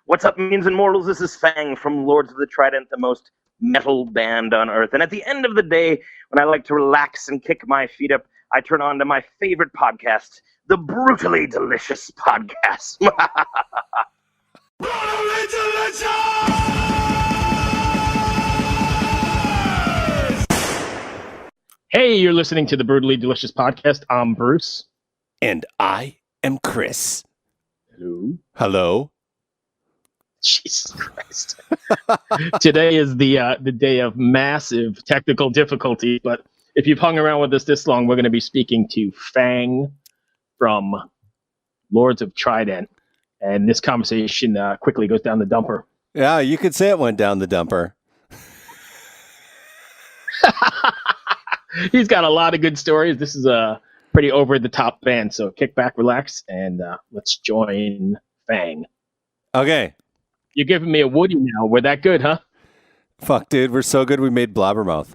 What's up, means and mortals? This is Fang from Lords of the Trident, the most metal band on Earth. And at the end of the day, when I like to relax and kick my feet up, I turn on to my favorite podcast, the Brutally Delicious Podcast. Brutally Delicious! Hey, you're listening to the Brutally Delicious Podcast. I'm Bruce. And I am Chris. Hello. Hello. Jesus Christ. Today is the day of massive technical difficulty, but if you've hung around with us this long, we're going to be speaking to Fang from Lords of Trident, and this conversation quickly goes down the dumper. Yeah, you could say it went down the dumper. He's got a lot of good stories. This is a pretty over-the-top band, so kick back, relax, and let's join Fang. Okay. You're giving me a Woody now. We're that good, huh? Fuck, dude, we're so good we made Blabbermouth.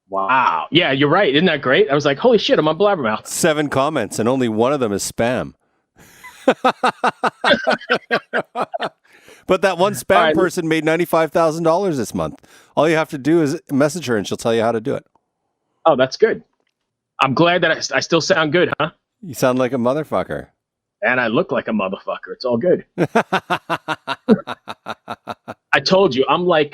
Wow. Yeah, you're right. Isn't that great? I was like, holy shit, I'm on Blabbermouth. 7 comments, and only one of them is spam. But that one spam person made $95,000 this month. All you have to do is message her, and she'll tell you how to do it. Oh, that's good. I'm glad that I still sound good, huh? You sound like a motherfucker. And I look like a motherfucker. It's all good. I told you, I'm like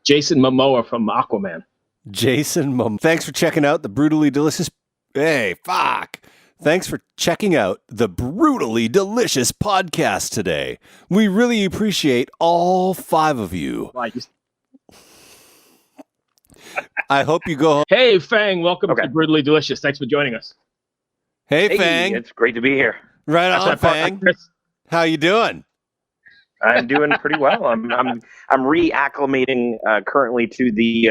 Jason Momoa from Aquaman. Jason Momoa. Thanks for checking out the Brutally Delicious... Hey, fuck! Thanks for checking out the Brutally Delicious Podcast today. We really appreciate all 5 of you. I hope you go home. Hey, Fang, welcome to Brutally Delicious. Thanks for joining us. Hey, Fang. It's great to be here. Right on, Fang. How you doing? I'm doing pretty well. I'm reacclimating currently to the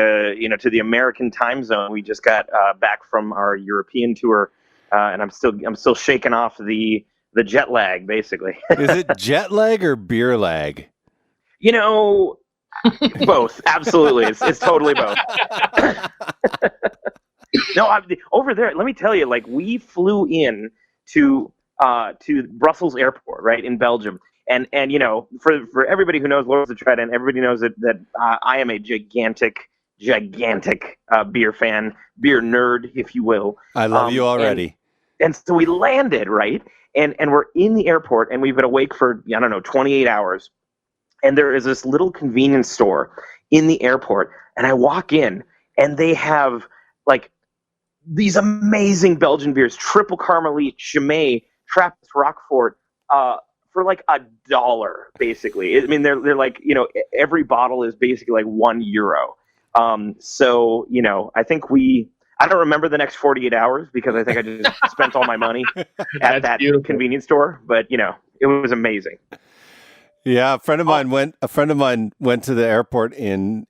to the American time zone. We just got back from our European tour, and I'm still shaking off the jet lag, basically. Is it jet lag or beer lag? You know, both. Absolutely, it's totally both. No, over there. Let me tell you, like we flew in to Brussels Airport, right in Belgium. And you know, for everybody who knows Lords of Trident, everybody knows that I am a gigantic beer fan, beer nerd, if you will. I love you already. And so we landed, right? And we're in the airport, and we've been awake for, 28 hours. And there is this little convenience store in the airport. And I walk in, and they have, like, these amazing Belgian beers, Triple Carmelite, Chimay, Trappist Roquefort, for like $1, basically. I mean, they're like, every bottle is basically like €1. So, I think I don't remember the next 48 hours because I think I just spent all my money at that convenience store, but it was amazing. Yeah. A friend of mine went to the airport in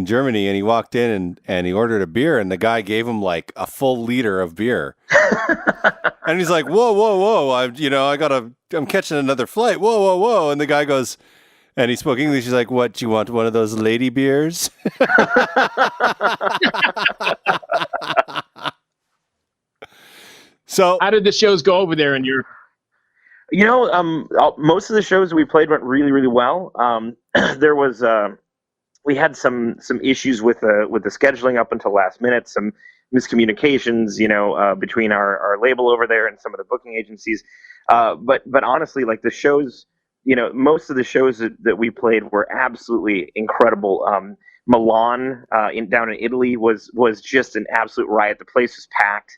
Germany, and he walked in and he ordered a beer, and the guy gave him like a full liter of beer. And he's like, whoa. I'm catching another flight. Whoa. And the guy goes, and he spoke English. He's like, what, do you want one of those lady beers? So how did the shows go over there in Europe? Most of the shows we played went really, really well. There was, we had some issues with the scheduling up until last minute, some miscommunications, between our label over there and some of the booking agencies. But honestly, like the shows, most of the shows that we played were absolutely incredible. Milan, down in Italy was just an absolute riot. The place was packed.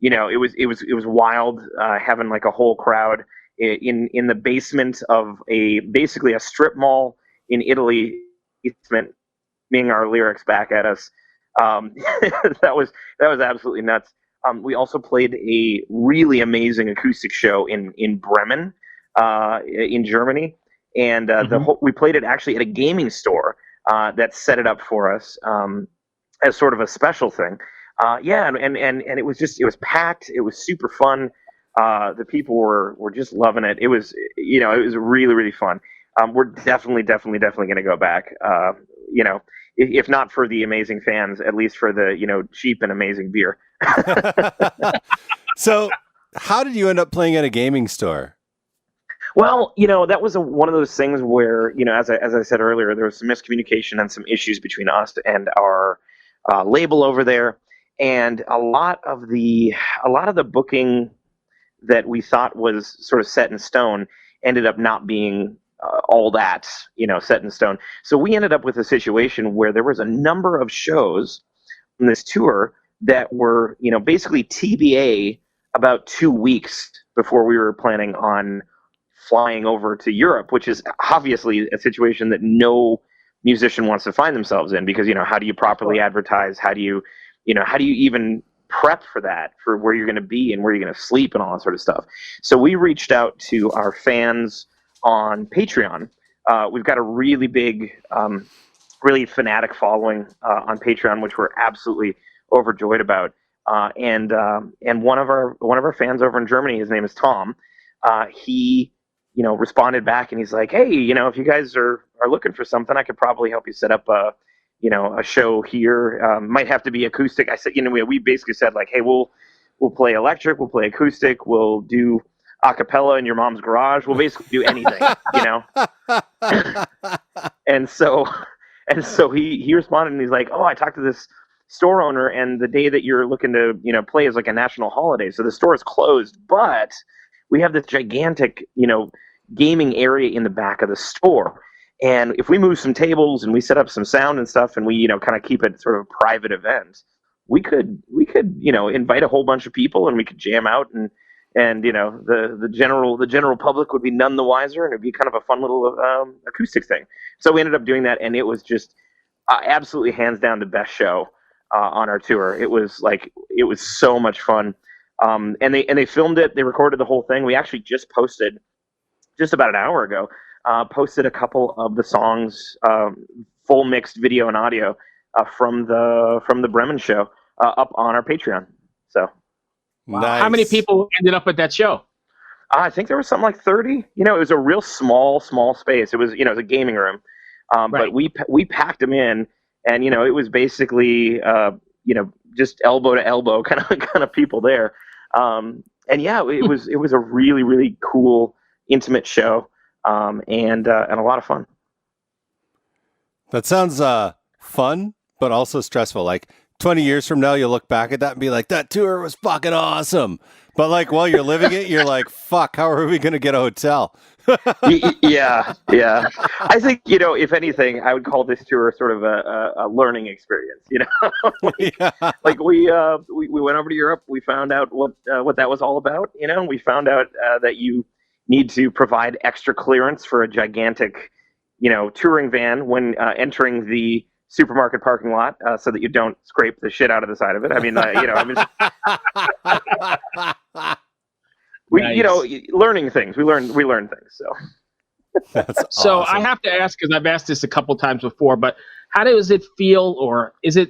It was wild, having like a whole crowd in the basement of basically a strip mall in Italy. Being our lyrics back at us. That was absolutely nuts. We also played a really amazing acoustic show in Bremen, in Germany, and we played it actually at a gaming store that set it up for us as sort of a special thing. And it was packed. It was super fun. The people were just loving it. It was really, really fun. We're definitely going to go back. If not for the amazing fans, at least for the cheap and amazing beer. So, how did you end up playing at a gaming store? Well, that was one of those things where, as I said earlier, there was some miscommunication and some issues between us and our label over there, and a lot of the booking that we thought was sort of set in stone ended up not being all that, set in stone. So we ended up with a situation where there was a number of shows on this tour that were, basically TBA about 2 weeks before we were planning on flying over to Europe, which is obviously a situation that no musician wants to find themselves in, because how do you properly advertise? How do you even prep for that, for where you're going to be and where you're going to sleep and all that sort of stuff? So we reached out to our fans on Patreon. We've got a really big, really fanatic following on Patreon, which we're absolutely overjoyed about. And one of our fans over in Germany, his name is Tom. He responded back, and he's like, hey, if you guys are looking for something, I could probably help you set up a show here. Might have to be acoustic. I said, we basically said, like, hey, we'll play electric, we'll play acoustic, we'll do a cappella in your mom's garage. We'll basically do anything, And so he responded, and he's like, oh, I talked to this store owner, and the day that you're looking to, play is like a national holiday. So the store is closed, but we have this gigantic, gaming area in the back of the store. And if we move some tables and we set up some sound and stuff, and we, kind of keep it sort of a private event, we could, invite a whole bunch of people, and we could jam out, and the general public would be none the wiser, and it'd be kind of a fun little acoustic thing. So we ended up doing that, and it was just absolutely hands down the best show on our tour. It was so much fun. And they filmed it. They recorded the whole thing. We actually just posted, just about an hour ago, posted a couple of the songs, full mixed video and audio from the Bremen show up on our Patreon. So, nice. How many people ended up at that show? I think there was something like 30. It was a real small space. It was, it was a gaming room, Right. but we packed them in, and it was basically just elbow to elbow kind of people there. And yeah, it was a really, really cool, intimate show, and a lot of fun. That sounds fun, but also stressful. Like 20 years from now, you'll look back at that and be like, that tour was fucking awesome. But like while you're living it, you're like, fuck, how are we going to get a hotel? Yeah. I think, if anything, I would call this tour sort of a learning experience, Like we went over to Europe. We found out what that was all about. We found out that you need to provide extra clearance for a gigantic, touring van when entering the supermarket parking lot, so that you don't scrape the shit out of the side of it. I mean, we, Nice. learning things. We learn things. So. That's So awesome. I have to ask, because I've asked this a couple times before, but how does it feel, or do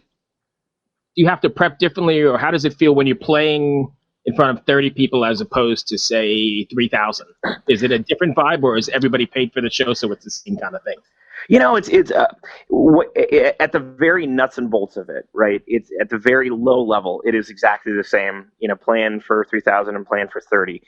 you have to prep differently, or how does it feel when you're playing in front of 30 people as opposed to, say, 3,000? Is it a different vibe, or is everybody paid for the show, so it's the same kind of thing? It's at the very nuts and bolts of it, right? It's at the very low level. It is exactly the same, playing for 3,000 and playing for 30.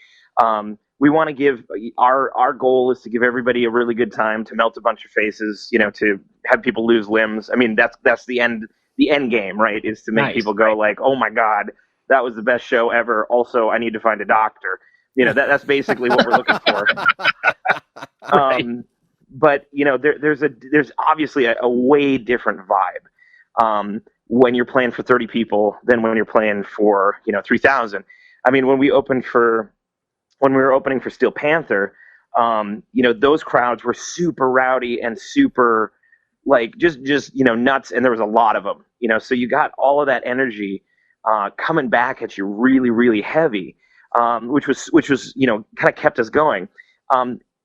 We want to give our goal is to give everybody a really good time, to melt a bunch of faces, to have people lose limbs. I mean, that's the end game, right? Is to make Nice, people go right. like, oh my God, that was the best show ever. Also, I need to find a doctor. That's basically what we're looking for. Right. But there's obviously a way different vibe when you're playing for 30 people than when you're playing for 3,000. I mean, when we were opening for Steel Panther, those crowds were super rowdy and super like just nuts, and there was a lot of them. So you got all of that energy coming back at you really, really heavy, which was kind of kept us going.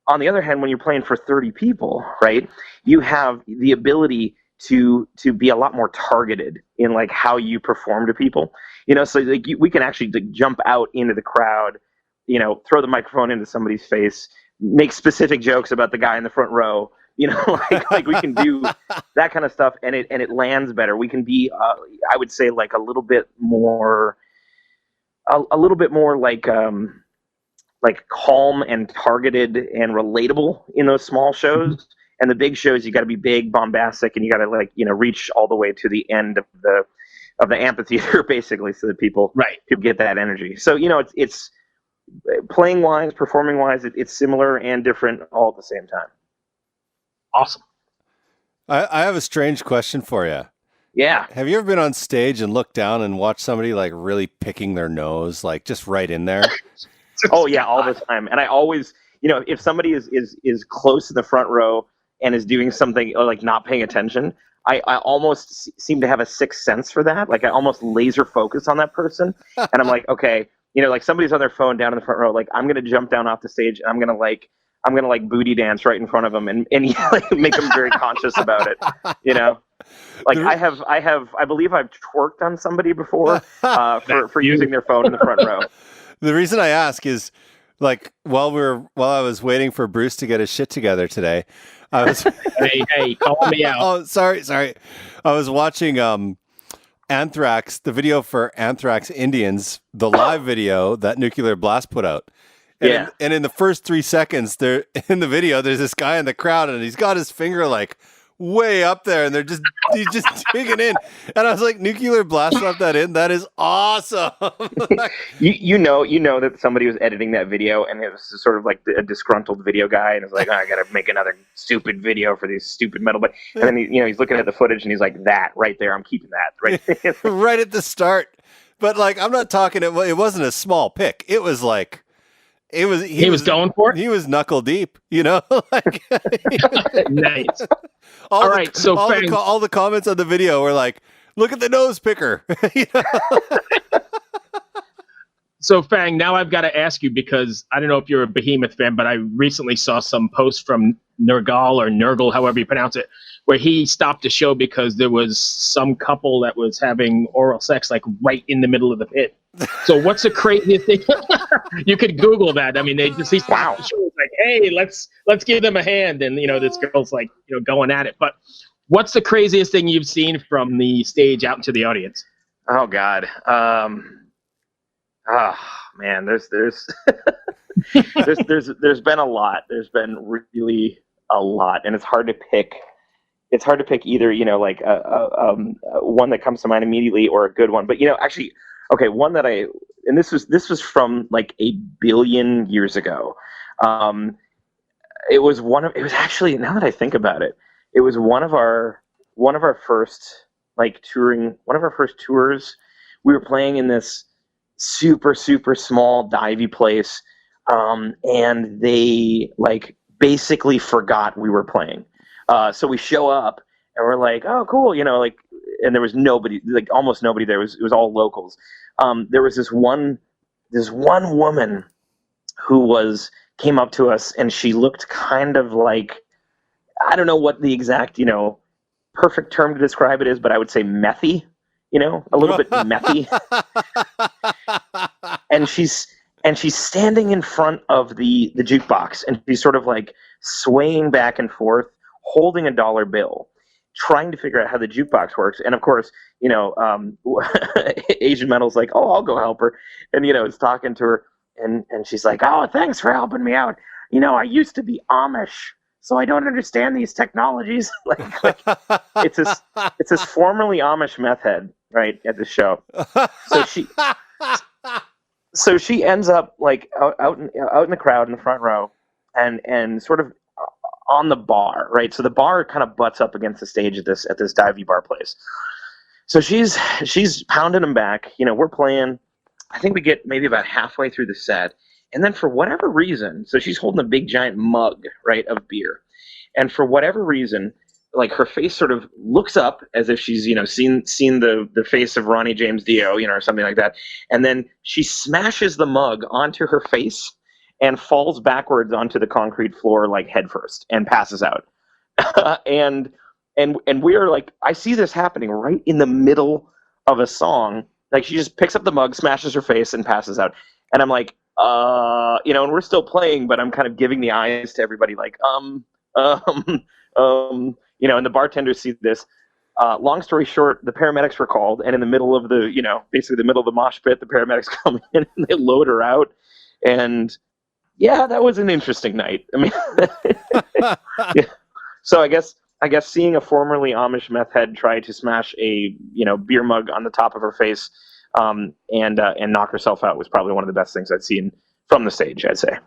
On the other hand, when you're playing for 30 people, right, you have the ability to be a lot more targeted in like how you perform to people. So like we can actually like, jump out into the crowd, throw the microphone into somebody's face, make specific jokes about the guy in the front row. Like we can do that kind of stuff, and it lands better. We can be, I would say, like a little bit more like like calm and targeted and relatable in those small shows. And the big shows, you got to be big, bombastic, and you got to like reach all the way to the end of the amphitheater, basically, so that people get that energy. So it's playing wise, performing wise, it's similar and different all at the same time. Awesome. I have a strange question for you. Yeah. Have you ever been on stage and looked down and watched somebody like really picking their nose, like just right in there? Oh yeah, all the time. And I always, if somebody is close in the front row and is doing something like not paying attention, I almost seem to have a sixth sense for that. Like I almost laser focus on that person, and I'm like, okay, like somebody's on their phone down in the front row. Like I'm gonna jump down off the stage and I'm gonna booty dance right in front of them and like, make them very conscious about it. Like I believe I've twerked on somebody before for using their phone in the front row. The reason I ask is, like, while I was waiting for Bruce to get his shit together today, I was hey, call me out. Oh, sorry. I was watching Anthrax, the video for Anthrax Indians, the live video that Nuclear Blast put out. And in the first 3 seconds, in the video, there's this guy in the crowd, and he's got his finger like way up there, and he's just digging in. And I was like, Nuclear Blast left that in. That is awesome. you know that somebody was editing that video, and it was sort of like a disgruntled video guy, and it's like, I gotta make another stupid video for these stupid metal. But and then he's looking at the footage, and he's like, that right there, I'm keeping that right there. Right at the start. But like, I'm not talking. It wasn't a small pick. It was like. He was going for it. He was knuckle deep, like nice. All right, so all the comments on the video were like, "Look at the nose picker." So Fang, now I've got to ask you, because I don't know if you're a Behemoth fan, but I recently saw some posts from Nurgle, however you pronounce it, where he stopped the show because there was some couple that was having oral sex like right in the middle of the pit. So what's the craziest thing? You could Google that. I mean, he stopped the show. It's like, hey, let's give them a hand, and this girl's like going at it. But what's the craziest thing you've seen from the stage out into the audience? Oh God. Oh man, there's there's been a lot. There's been really a lot, and it's hard to pick. It's hard to pick either, like one that comes to mind immediately or a good one. But actually, okay, one that and this was from like 1 billion years ago. It was actually, now that I think about it, it was one of our first tours. We were playing in this super, super small divey place, and they like basically forgot we were playing. So we show up and we're like, oh cool, and there was nobody, like almost nobody there. It was all locals. There was this one woman who came up to us, and she looked kind of like, I don't know what the exact perfect term to describe it is, but I would say methy. A little bit methy. And she's standing in front of the jukebox, and she's sort of like swaying back and forth, holding a $1 bill, trying to figure out how the jukebox works. And of course, Asian Metal's like, oh, I'll go help her. And, it's talking to her, and she's like, oh, thanks for helping me out. I used to be Amish, so I don't understand these technologies. like it's this formerly Amish meth head, right, at the show. So she ends up like out in the crowd in the front row, and sort of on the bar, right? So the bar kind of butts up against the stage at this divey bar place. So she's pounding them back. We're playing. I think we get maybe about halfway through the set, and then for whatever reason, so she's holding a big giant mug, right, of beer, and for whatever reason, like her face sort of looks up as if she's seen the face of Ronnie James Dio, or something like that, and then she smashes the mug onto her face and falls backwards onto the concrete floor like head first and passes out. and we are like, I see this happening right in the middle of a song. Like she just picks up the mug, smashes her face, and passes out. And I'm like, and we're still playing, but I'm kind of giving the eyes to everybody, like, and the bartenders see this. Long story short, the paramedics were called, and in the middle of basically the middle of the mosh pit, the paramedics come in and they load her out, and Yeah, that was an interesting night. I mean, yeah. So I guess seeing a formerly Amish meth head try to smash a beer mug on the top of her face, and knock herself out was probably one of the best things I'd seen from the stage, I'd say.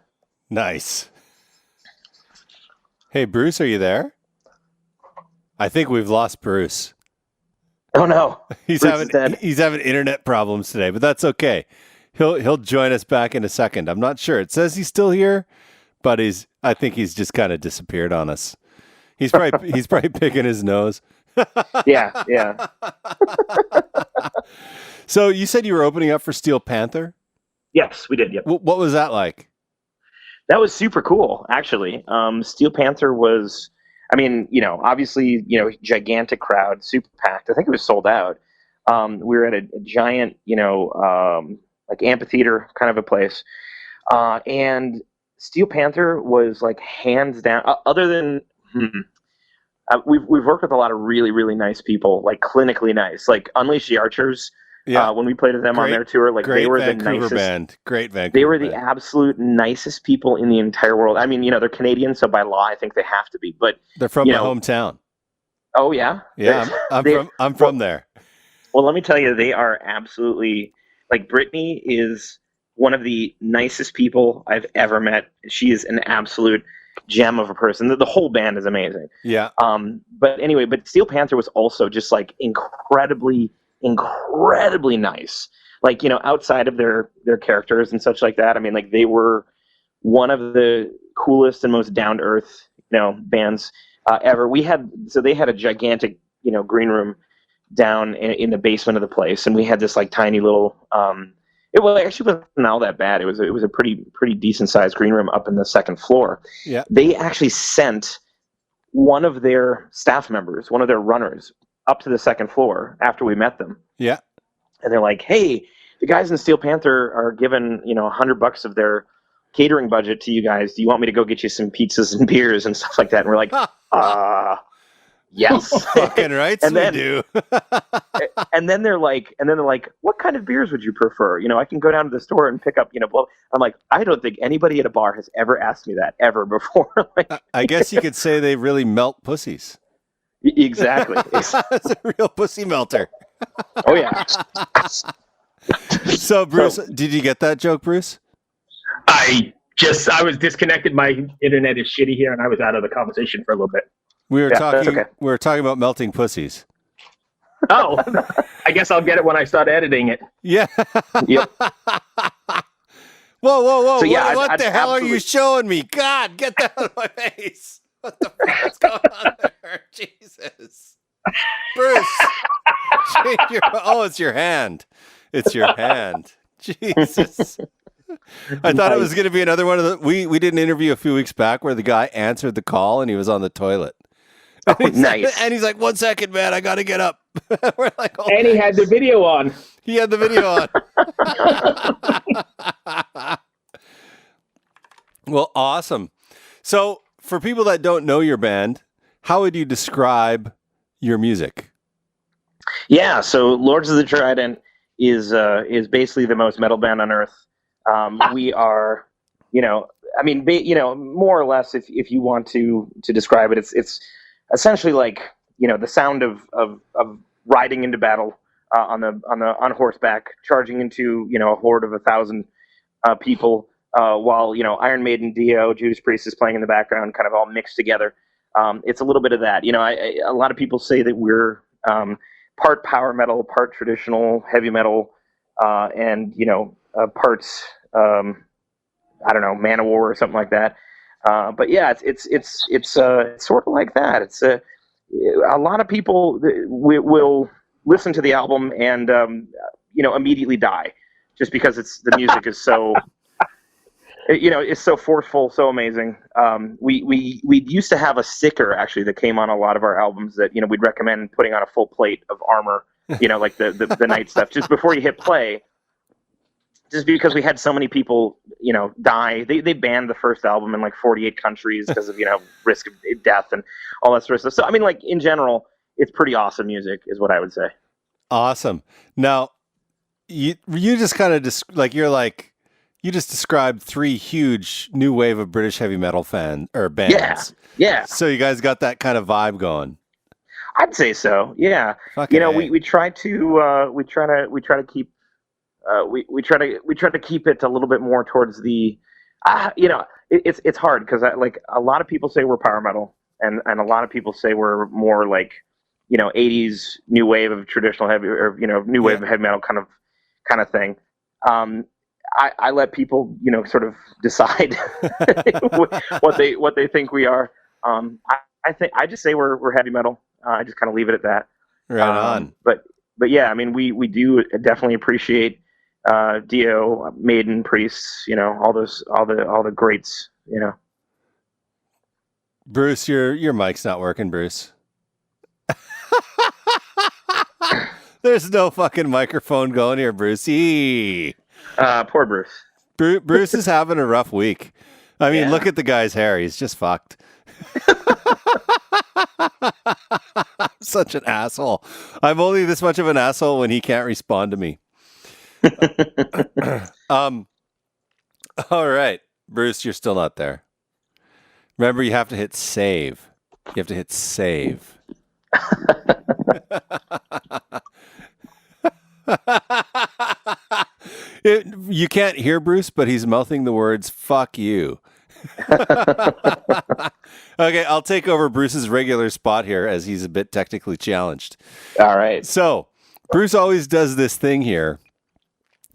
Nice. Hey, Bruce, are you there? I think we've lost Bruce. Oh no, He's having internet problems today, but that's okay. He'll join us back in a second. I'm not sure. It says he's still here, but I think he's just kind of disappeared on us. He's probably picking his nose. Yeah. So you said you were opening up for Steel Panther? Yes, we did. Yep. What was that like? That was super cool, actually. Steel Panther was, I mean, obviously, gigantic crowd, super packed. I think it was sold out. We were at a giant, like amphitheater kind of a place. And Steel Panther was like hands down, other than, we've worked with a lot of really, really nice people, like clinically nice, like Unleash the Archers. Yeah. When we played with them on their tour, like they were Vancouver the nicest band. Great Vancouver They were the band. absolute nicest people in the entire world. I mean, they're Canadian, so by law, I think they have to be. But they're from my hometown. Oh yeah, yeah. I'm from there. Well, let me tell you, they are absolutely like Brittany is one of the nicest people I've ever met. She is an absolute gem of a person. The whole band is amazing. Yeah. But anyway, Steel Panther was also just like incredibly nice. Like, outside of their characters and such like that, I mean, like they were one of the coolest and most down to earth, bands ever. They had a gigantic, green room down in the basement of the place, and we had this like tiny little. It actually wasn't all that bad. It was a pretty decent sized green room up in the second floor. Yeah. They actually sent one of their staff members, one of their runners, up to the second floor after we met them. Yeah. And they're like, hey, the guys in Steel Panther are giving, $100 of their catering budget to you guys. Do you want me to go get you some pizzas and beers and stuff like that? And we're like, yes. Fucking rights and then, we do. and then they're like, what kind of beers would you prefer? I can go down to the store and pick up, I'm like, I don't think anybody at a bar has ever asked me that ever before. Like, I guess you could say they really melt pussies. Exactly. It's a real pussy melter. Oh yeah. So Bruce, did you get that joke, Bruce? I was disconnected. My internet is shitty here, and I was out of the conversation for a little bit. We were talking. Okay. We were talking about melting pussies. Oh, I guess I'll get it when I start editing it. Yeah. Yep. Whoa! So, yeah, what the hell are you showing me? God, get that out of my face! What the fuck's going on there? Jesus, Bruce. It's your hand. It's your hand. Jesus. I thought it was going to be another one of the. We did an interview a few weeks back where the guy answered the call and he was on the toilet. Nice. And he's like, 1 second, man, I got to get up. We're like, oh, and he had the video on. He had the video on. Well, awesome. So for people that don't know your band, how would you describe your music? Yeah, so Lords of the Trident is basically the most metal band on earth. We are, more or less, if you want to describe it, it's essentially like, the sound of riding into battle on horseback, charging into, a horde of 1,000 people, while, Iron Maiden, Dio, Judas Priest is playing in the background, kind of all mixed together. It's a little bit of that. A lot of people say that we're part power metal, part traditional heavy metal, and parts Manowar or something like that. But yeah, it's sort of like that. It's a lot of people will listen to the album and immediately die just because the music is so. It's so forceful, so amazing. We used to have a sticker actually that came on a lot of our albums that we'd recommend putting on a full plate of armor, like the night stuff just before you hit play. Just because we had so many people, die. They banned the first album in like 48 countries because of risk of death and all that sort of stuff. So I mean, like in general, it's pretty awesome music, is what I would say. Awesome. Now, you just kind of you're like. You just described 3 huge new wave of British heavy metal bands. Yeah. So you guys got that kind of vibe going. I'd say so. Yeah. Fucking we try to keep it a little bit more towards the it's hard because like a lot of people say we're power metal and a lot of people say we're more like 80s new wave of traditional heavy or new wave of heavy metal kind of thing. I let people sort of decide what they think we are. I just say we're heavy metal. I just kind of leave it at that. Right on. But yeah, I mean we do definitely appreciate Dio, Maiden, Priests, all the greats, Bruce, your mic's not working, Bruce. There's no fucking microphone going here, Brucey. Poor Bruce. Bruce is having a rough week. I mean, look at the guy's hair. He's just fucked. Such an asshole. I'm only this much of an asshole when he can't respond to me. All right. Bruce, you're still not there. Remember, you have to hit save. You have to hit save. You can't hear Bruce, but he's mouthing the words, fuck you. Okay, I'll take over Bruce's regular spot here as he's a bit technically challenged. All right. So, Bruce always does this thing here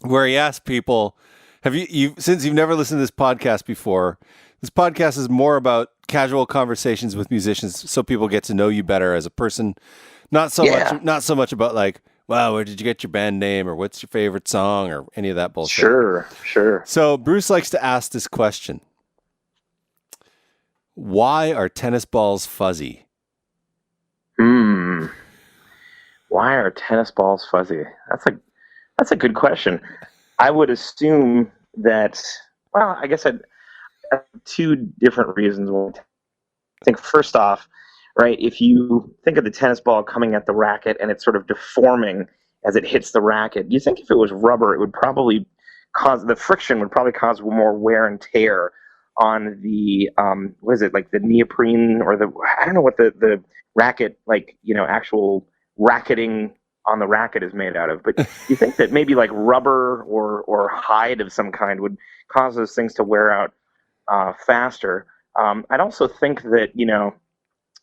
where he asks people, since you've never listened to this podcast before, this podcast is more about casual conversations with musicians so people get to know you better as a person. Not so much about like, wow, where did you get your band name or what's your favorite song or any of that bullshit. Sure. So Bruce likes to ask this question. Why are tennis balls fuzzy? Why are tennis balls fuzzy? That's a good question. I would assume that, well, I guess I'd have 2 different reasons. I think first off, right, if you think of the tennis ball coming at the racket and it's sort of deforming as it hits the racket, you think if it was rubber, it would probably the friction would probably cause more wear and tear on the, what is it, like the neoprene or I don't know what the racket, like, actual racketing on the racket is made out of. But you think that maybe like rubber or hide of some kind would cause those things to wear out faster. I'd also think that,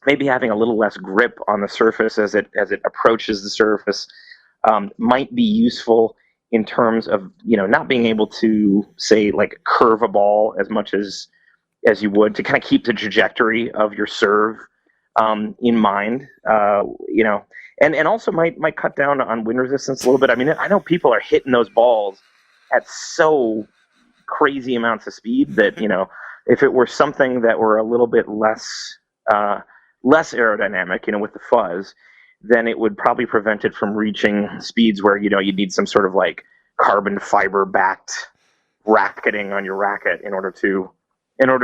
maybe having a little less grip on the surface as it approaches the surface might be useful in terms of not being able to say like curve a ball as much as you would to kind of keep the trajectory of your serve in mind, and also might cut down on wind resistance a little bit. I mean, I know people are hitting those balls at so crazy amounts of speed that if it were something that were a little bit less aerodynamic, with the fuzz, then it would probably prevent it from reaching speeds where, you'd need some sort of like carbon fiber backed racketing on your racket in order to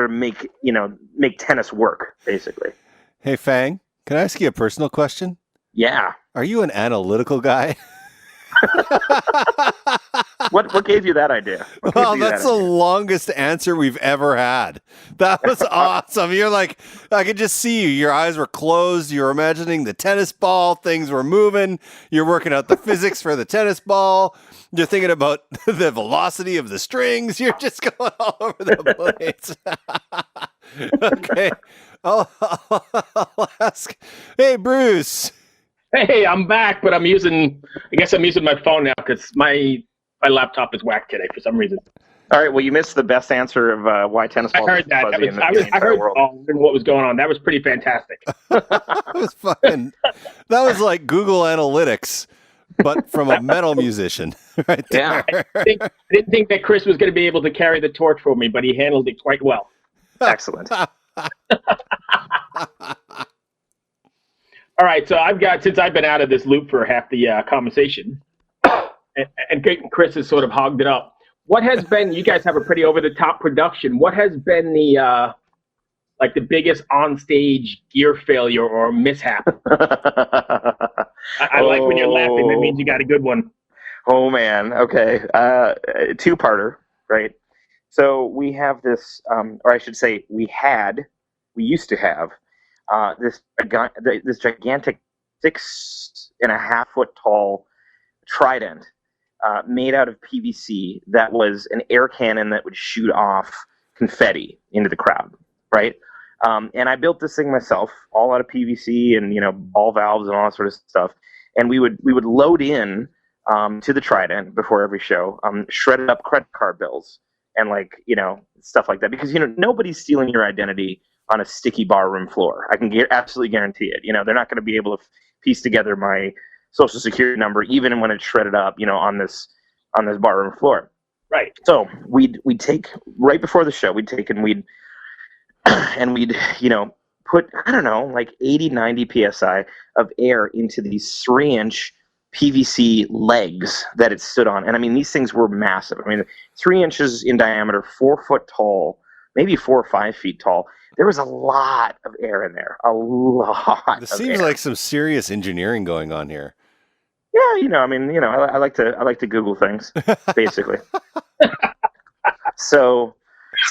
make tennis work, basically. Hey, Fang, can I ask you a personal question? Yeah. Are you an analytical guy? What gave you that idea? Well, that's the longest answer we've ever had. That was awesome. You're like, I could just see you. Your eyes were closed. You were imagining the tennis ball. Things were moving. You're working out the physics for the tennis ball. You're thinking about the velocity of the strings. You're just going all over the place. Okay. I'll ask. Hey, Bruce. Hey, I'm back, but I guess I'm using my phone now because my laptop is whacked today for some reason. All right, well, you missed the best answer of why tennis balls are fuzzy in the entire world. What was going on. That was pretty fantastic. That was like Google Analytics, but from a metal musician. Right there. Yeah. I didn't think that Chris was going to be able to carry the torch for me, but he handled it quite well. Excellent. All right, so since I've been out of this loop for half the conversation, and Chris has sort of hogged it up. What has been? You guys have a pretty over-the-top production. What has been the biggest on-stage gear failure or mishap? I like when you're laughing. That means you got a good one. Oh man. Okay. 2-parter, right? So we have this, or I should say, we used to have this gigantic 6.5 foot tall Trident made out of PVC that was an air cannon that would shoot off confetti into the crowd, right? And I built this thing myself, all out of PVC and ball valves and all that sort of stuff. And we would load in to the Trident before every show, shredded up credit card bills and stuff like that, because nobody's stealing your identity on a sticky barroom floor. I can absolutely guarantee it. They're not going to be able to piece together my social security number even when it's shredded up, on this barroom floor. Right. So we'd take right before the show, we'd put, I don't know, like 80, 90 psi of air into these 3-inch PVC legs that it stood on. And I mean, these things were massive. I mean, 3 inches in diameter, 4 foot tall, maybe 4 or 5 feet tall. There was a lot of air in there. A lot. This seems like some serious engineering going on here. Yeah, I like to Google things, basically. So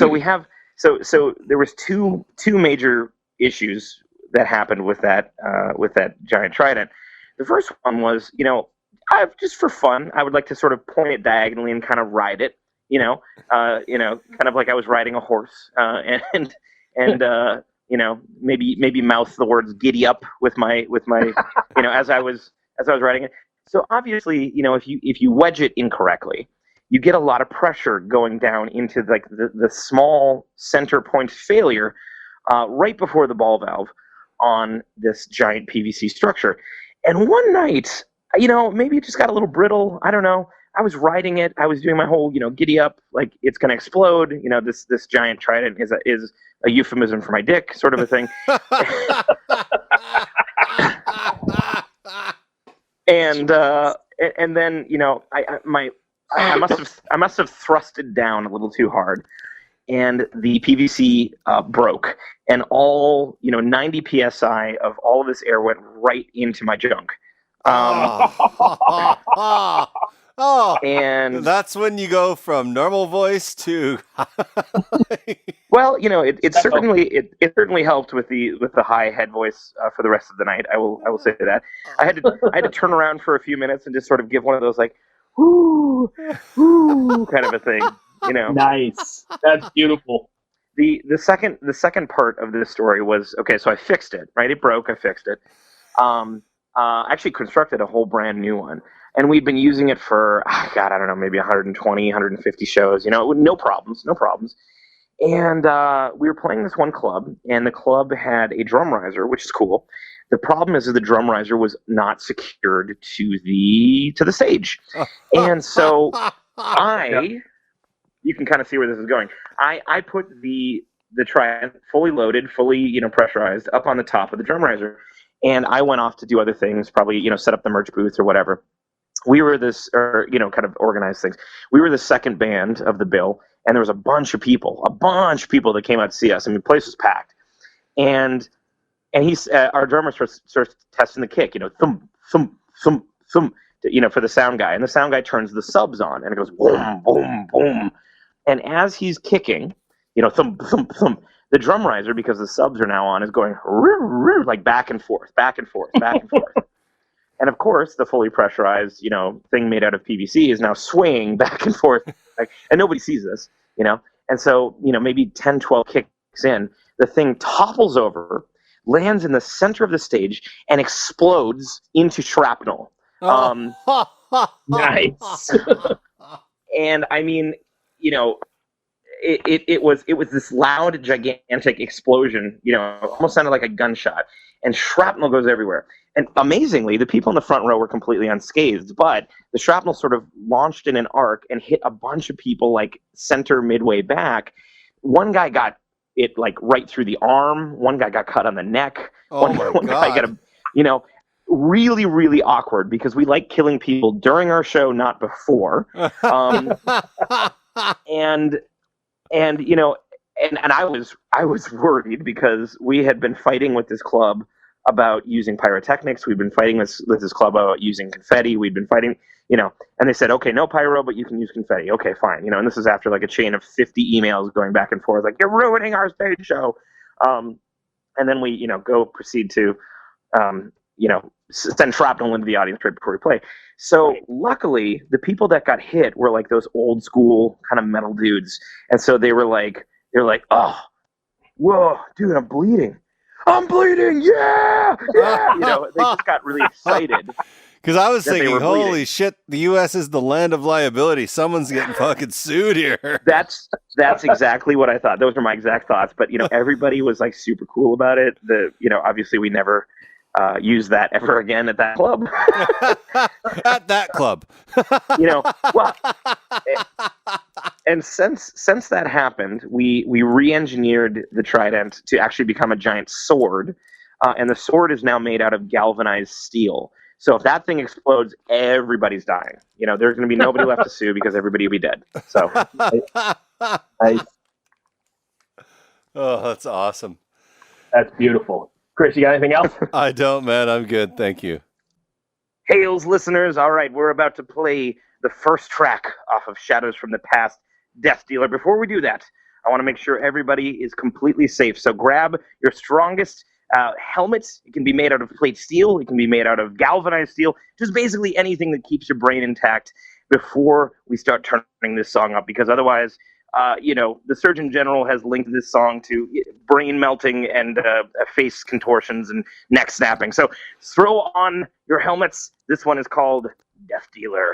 we have so there was two major issues that happened with that giant Trident. The first one was, just for fun, I would like to sort of point it diagonally and kind of ride it, kind of like I was riding a horse, and maybe mouth the words "giddy up" with my as I was riding it. So obviously, if you wedge it incorrectly, you get a lot of pressure going down into the small center point failure right before the ball valve on this giant PVC structure. And one night, maybe it just got a little brittle. I don't know. I was riding it. I was doing my whole, giddy up, like it's going to explode. This giant Trident is a euphemism for my dick, sort of a thing. And then I must have thrusted down a little too hard, and the PVC broke, and all 90 psi of all of this air went right into my junk. And that's when you go from normal voice to well, it certainly helped with the high head voice for the rest of the night. I will say that. I had to turn around for a few minutes and just sort of give one of those like whoo kind of a thing, Nice. That's beautiful. The second part of this story was, okay, so I fixed it, right? It broke, I fixed it. Actually constructed a whole brand new one. And we'd been using it for, I don't know, maybe 120, 150 shows, no problems. And we were playing this one club, and the club had a drum riser, which is cool. The problem is that the drum riser was not secured to the stage. And so you can kind of see where this is going. I put the Trident fully loaded, fully, pressurized up on the top of the drum riser. And I went off to do other things, probably, set up the merch booth or whatever. We were kind of organized things. We were the second band of the bill, and there was a bunch of people that came out to see us. I mean, the place was packed. And he's our drummer starts testing the kick, thump, thump, thump, thump, for the sound guy. And the sound guy turns the subs on, and it goes boom, boom, boom. And as he's kicking, thump, thump, thump, the drum riser, because the subs are now on, is going like back and forth, back and forth, back and forth. And of course, the fully pressurized, thing made out of PVC is now swaying back and forth, and nobody sees this, And so, maybe 10, 12 kicks in, the thing topples over, lands in the center of the stage, and explodes into shrapnel. Nice. And I mean, it was this loud, gigantic explosion, almost sounded like a gunshot, and shrapnel goes everywhere. And amazingly, the people in the front row were completely unscathed, but the shrapnel sort of launched in an arc and hit a bunch of people like center midway back. One guy got it like right through the arm. One guy got cut on the neck. One guy got really, really awkward, because we like killing people during our show, not before. And I was worried, because we had been fighting with this club about using pyrotechnics. We've been fighting with this club about using confetti. We've been fighting, and they said, okay, no pyro, but you can use confetti. Okay, fine. And this is after like a chain of 50 emails going back and forth, like, you're ruining our stage show. And then we, proceed to, send shrapnel into the audience right before we play. So luckily, the people that got hit were like those old school kind of metal dudes. And so they're like, oh, whoa, dude, I'm bleeding. Yeah. They just got really excited. Because I was thinking, holy shit, the U.S. is the land of liability. Someone's getting fucking sued here. That's exactly what I thought. Those were my exact thoughts. But, everybody was like super cool about it. Obviously we never use that ever again at that club. At that club. Well, and since that happened, we re-engineered the Trident to actually become a giant sword, and the sword is now made out of galvanized steel. So if that thing explodes, everybody's dying. There's going to be nobody left to sue because everybody will be dead. So, oh, that's awesome. That's beautiful. Chris, you got anything else? I don't, man. I'm good. Thank you. Hails, listeners. All right, we're about to play the first track off of Shadows from the Past, Death Dealer. Before we do that, I want to make sure everybody is completely safe. So grab your strongest helmet. It can be made out of plate steel. It can be made out of galvanized steel. Just basically anything that keeps your brain intact before we start turning this song up, because otherwise, the Surgeon General has linked this song to brain melting and face contortions and neck snapping. So throw on your helmets. This one is called Death Dealer.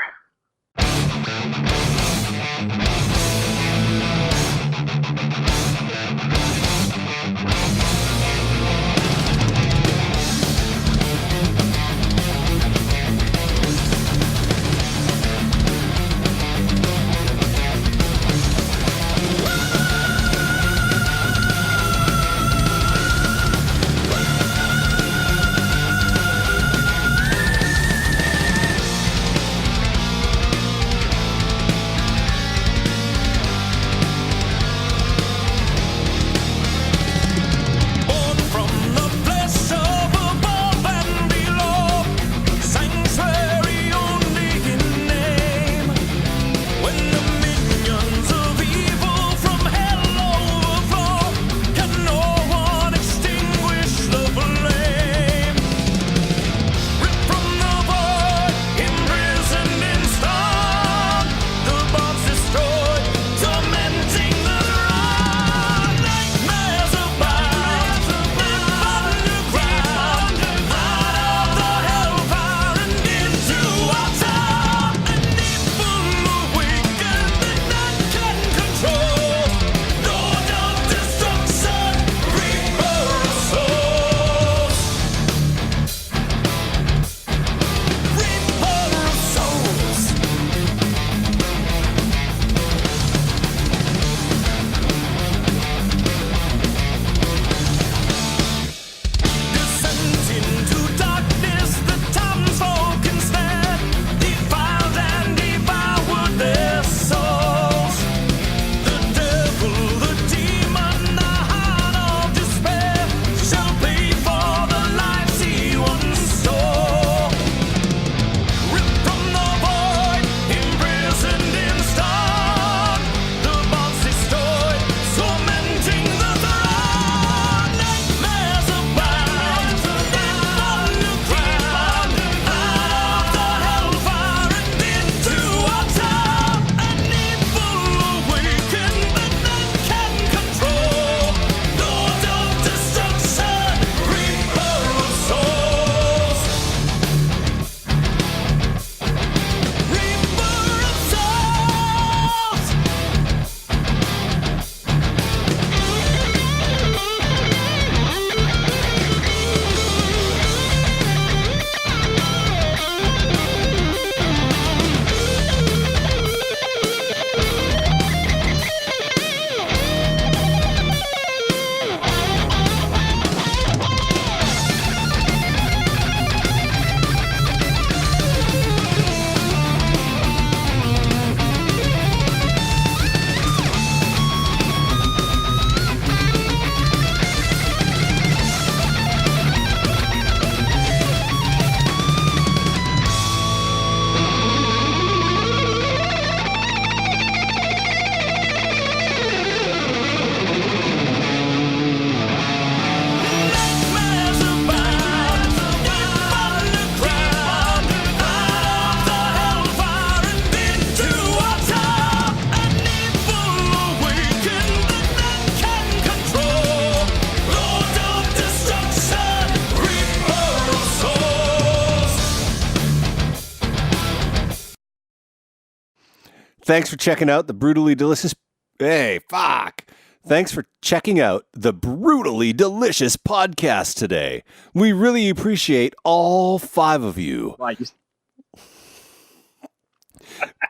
Thanks for checking out the Brutally Delicious. Hey, fuck. Thanks for checking out the Brutally Delicious podcast today. We really appreciate all 5 of you.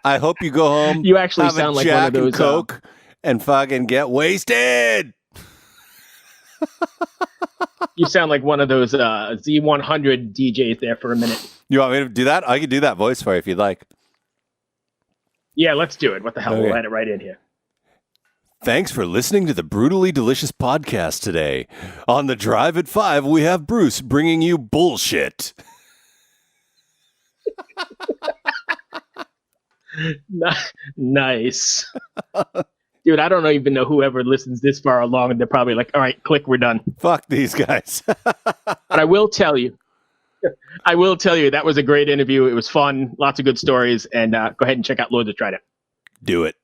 I hope you go home. You actually have sound a like Jack one of those and Coke and fucking get wasted. You sound like one of those Z100 DJs there for a minute. You want me to do that? I can do that voice for you if you'd like. Yeah, let's do it. What the hell? Okay. We'll add it right in here. Thanks for listening to the Brutally Delicious podcast today. On the drive at 5, we have Bruce bringing you bullshit. Nice. Dude, I don't even know whoever listens this far along, and they're probably like, all right, click, we're done. Fuck these guys. But I will tell you, that was a great interview. It was fun, lots of good stories, and go ahead and check out Lord of Trident. Do it.